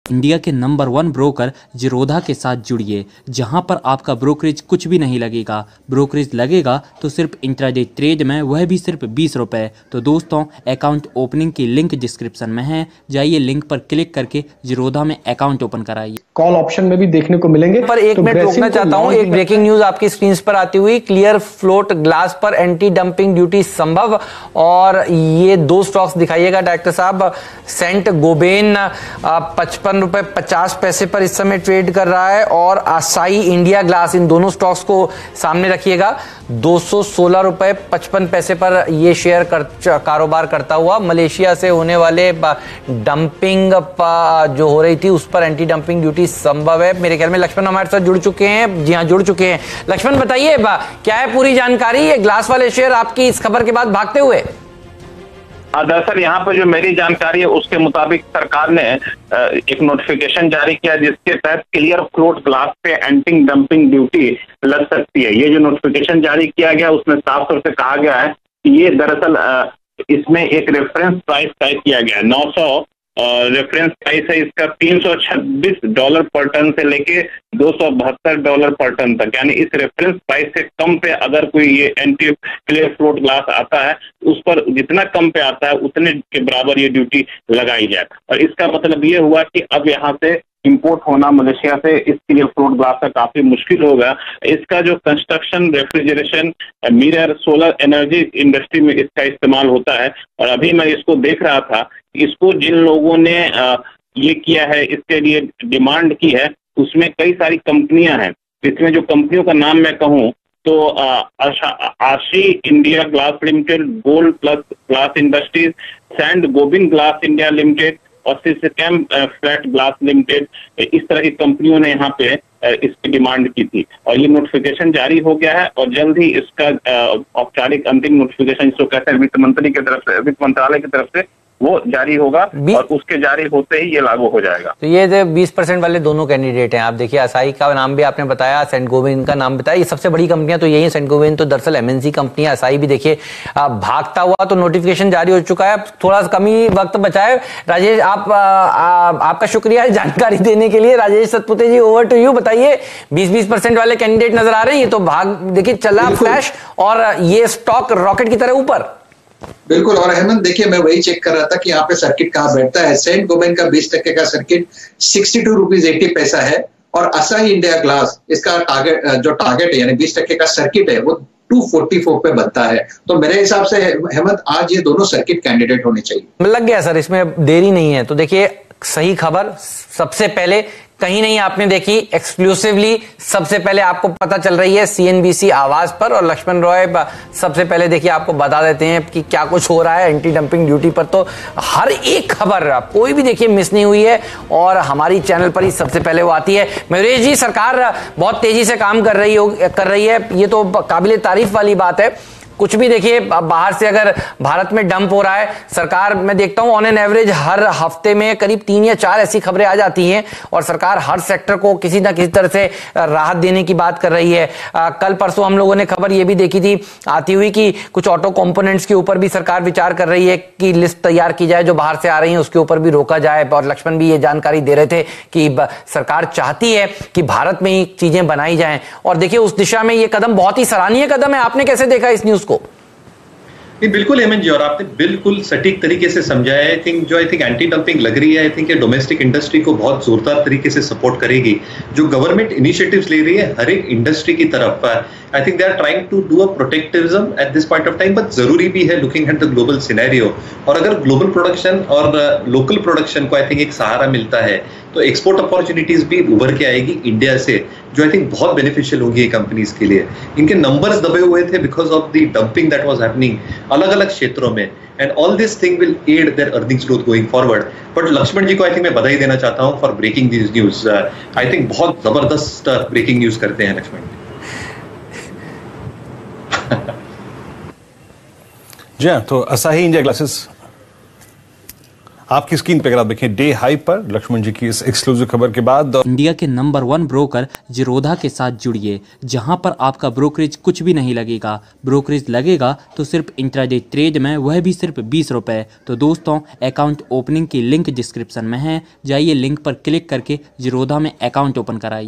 India के number 1 broker Zerodha के साथ जुड़िए, जहां पर आपका ब्रोकरेज कुछ भी नहीं लगेगा। ब्रोकरेज लगेगा तो सिर्फ इंट्राडे ट्रेड में, वह भी सिर्फ 20 रुपये। तो दोस्तों, अकाउंट ओपनिंग की लिंक डिस्क्रिप्शन में है, जाइए लिंक पर क्लिक करके जीरोधा में अकाउंट ओपन कराइए। कॉल ऑप्शन में भी देखने को मिलेंगे। पर एक मिनट रोकना चाहता हूं, एक ब्रेकिंग न्यूज आपकी स्क्रीन पर आती हुई, क्लियर फ्लोट ग्लास पर एंटी डंपिंग ड्यूटी संभव। और ये दो स्टॉक्स दिखाइएगा डायरेक्टर साहब। सेंट गोबेन 55 रुपए 50 पैसे पर इस समय ट्रेड कर रहा है, और असाई इंडिया ग्लास, इन दोनों स्टॉक्स को सामने रखिएगा। 216 रुपए 55 पैसे पर यह शेयर कारोबार करता हुआ। मलेशिया से होने वाले डंपिंग जो हो रही थी उस पर एंटी डंपिंग ड्यूटी संभव है। मेरे ख्याल में लक्ष्मण हमारे साथ जुड़ चुके हैं। जी हाँ, जुड़ चुके हैं। लक्ष्मण बताइए क्या है पूरी जानकारी, ये ग्लास वाले शेयर आपकी इस खबर के बाद भागते हुए? दरअसल यहाँ पर जो मेरी जानकारी है उसके मुताबिक सरकार ने एक नोटिफिकेशन जारी किया जिसके तहत क्लियर फ्लोट ग्लास पे एंटी डंपिंग ड्यूटी लग सकती है। ये जो नोटिफिकेशन जारी किया गया उसमें साफ तौर से कहा गया है कि ये दरअसल इसमें एक रेफरेंस प्राइस तय किया गया है। 900 रेफरेंस प्राइस है इसका, $326 पर टन से लेके $272 पर टन तक। यानी इस रेफरेंस प्राइस से कम पे अगर कोई ये एंटी क्लियर फ्लोट ग्लास आता है, उस पर जितना कम पे आता है उतने के बराबर ये ड्यूटी लगाई जाए। और इसका मतलब ये हुआ कि अब यहाँ से इंपोर्ट होना मलेशिया से इस क्लियर फ्लोट ग्लास का काफी मुश्किल होगा। इसका जो construction, refrigeration, mirror, solar energy industry में इसका इस्तेमाल होता है। और अभी मैं इसको देख रहा था, इसको जिन लोगों ने ये किया है, इसके लिए डिमांड की है, उसमें कई सारी कंपनियां हैं। इसमें जो कंपनियों का नाम मैं कहूँ तो आशी India glass limited, gold plus glass industries, sand Gobain glass India limited और सिस्टम फ्लैट ग्लास लिमिटेड, इस तरह की कंपनियों ने यहाँ पे इसकी डिमांड की थी। और ये नोटिफिकेशन जारी हो गया है और जल्द ही इसका औपचारिक अंतिम नोटिफिकेशन, जिसको कहते हैं वित्त मंत्री की तरफ से, वित्त मंत्रालय की तरफ से वो जारी होगा और उसके जारी होते ही ये लागू हो जाएगा। तो ये 20% वाले दोनों कैंडिडेट हैं। आप देखिए, असाई का नाम भी आपने बताया, सेंट गोबेन का नाम बताया। ये सबसे बड़ी कंपनियां तो यही है। सेंट गोबेन तो दरअसल एमएनसी कंपनी है। असाई भी देखिए भागता हुआ, तो नोटिफिकेशन जारी हो चुका है। थोड़ा सा कम ही वक्त बचा है। राजेश, आपका शुक्रिया जानकारी देने के लिए। राजेश सतपुते जी, ओवर टू यू। बताइए, 20% वाले कैंडिडेट नजर आ रहे हैं। ये तो भाग देखिए चला फ्लैश, और ये स्टॉक रॉकेट की तरह ऊपर। बिल्कुल। और हेमंत देखिए, मैं वही चेक कर रहा था कि यहाँ पे सर्किट कहाँ बैठता है। सेंट गोबेन का 20% का सर्किट 62 रुपीज 80 पैसा है, और असाई इंडिया ग्लास इसका टारगेट है, यानी 20% का सर्किट है, वो 244 पे बनता है। तो मेरे हिसाब से हेमंत, आज ये दोनों सर्किट कैंडिडेट होने चाहिए। लग गया सर, इसमें देरी नहीं है। तो देखिए, सही खबर सबसे पहले कहीं नहीं आपने देखी, एक्सक्लूसिवली सबसे पहले आपको पता चल रही है सीएनबीसी आवाज पर। और लक्ष्मण रॉय सबसे पहले देखिए आपको बता देते हैं कि क्या कुछ हो रहा है एंटी डंपिंग ड्यूटी पर। तो हर एक खबर कोई भी देखिए मिस नहीं हुई है, और हमारी चैनल पर ही सबसे पहले वो आती है। मयूरेश जी, सरकार बहुत तेजी से काम कर रही है, ये तो काबिले तारीफ वाली बात है। कुछ भी देखिए, बाहर से अगर भारत में डंप हो रहा है, सरकार, मैं देखता हूं ऑन एन एवरेज हर हफ्ते में करीब 3 या 4 ऐसी खबरें आ जाती हैं, और सरकार हर सेक्टर को किसी ना किसी तरह से राहत देने की बात कर रही है। कल परसों हम लोगों ने खबर ये भी देखी थी आती हुई कि कुछ ऑटो कंपोनेंट्स के ऊपर भी सरकार विचार कर रही है कि लिस्ट तैयार की जाए, जो बाहर से आ रही है उसके ऊपर भी रोका जाए। और लक्ष्मण भी ये जानकारी दे रहे थे कि सरकार चाहती है कि भारत में ही चीजें बनाई जाएं, और देखिए उस दिशा में ये कदम बहुत ही सराहनीय कदम है। आपने कैसे देखा इस न्यूज को? बिल्कुल हेमंत जी, और आपने बिल्कुल सटीक तरीके से समझाया। आई थिंक एंटी डंपिंग लग रही है, आई थिंक ये डोमेस्टिक इंडस्ट्री को बहुत जोरदार तरीके से सपोर्ट करेगी। जो गवर्नमेंट इनिशिएटिव्स ले रही है हर एक इंडस्ट्री की तरफ, I think they are trying to do a protectivism at this point of time, but जरूरी भी है looking at the global scenario. और अगर ग्लोबल प्रोडक्शन और लोकल प्रोडक्शन को आई थिंक एक सहारा मिलता है, तो एक्सपोर्ट अपॉर्चुनिटीज भी उभर के आएगी इंडिया से, जो आई थिंक बहुत बेनिफिशियल होंगी ये कंपनीज के लिए। इनके नंबर्स दबे हुए थे because of the dumping that was happening अलग अलग क्षेत्रों में, and all this thing will add their earnings growth going forward. But Laxman ji को आई थिंक मैं बधाई देना चाहता हूं for breaking this news. I think बहुत जबरदस्त ब्रेकिंग न्यूज करते हैं लक्ष्मण जी। जी हाँ, तो असाही इंडिया ग्लासेस आपकी स्क्रीन पे अगर आप देखें डे हाई पर लक्ष्मण जी की इस एक्सक्लूसिव खबर के बाद इंडिया के नंबर 1 ब्रोकर जीरोधा के साथ जुड़िए, जहां पर आपका ब्रोकरेज कुछ भी नहीं लगेगा। ब्रोकरेज लगेगा तो सिर्फ इंट्राडे ट्रेड में, वह भी सिर्फ 20 रुपए। तो दोस्तों, अकाउंट ओपनिंग की लिंक डिस्क्रिप्शन में है, जाइए लिंक पर क्लिक करके जीरोधा में अकाउंट ओपन कराइए।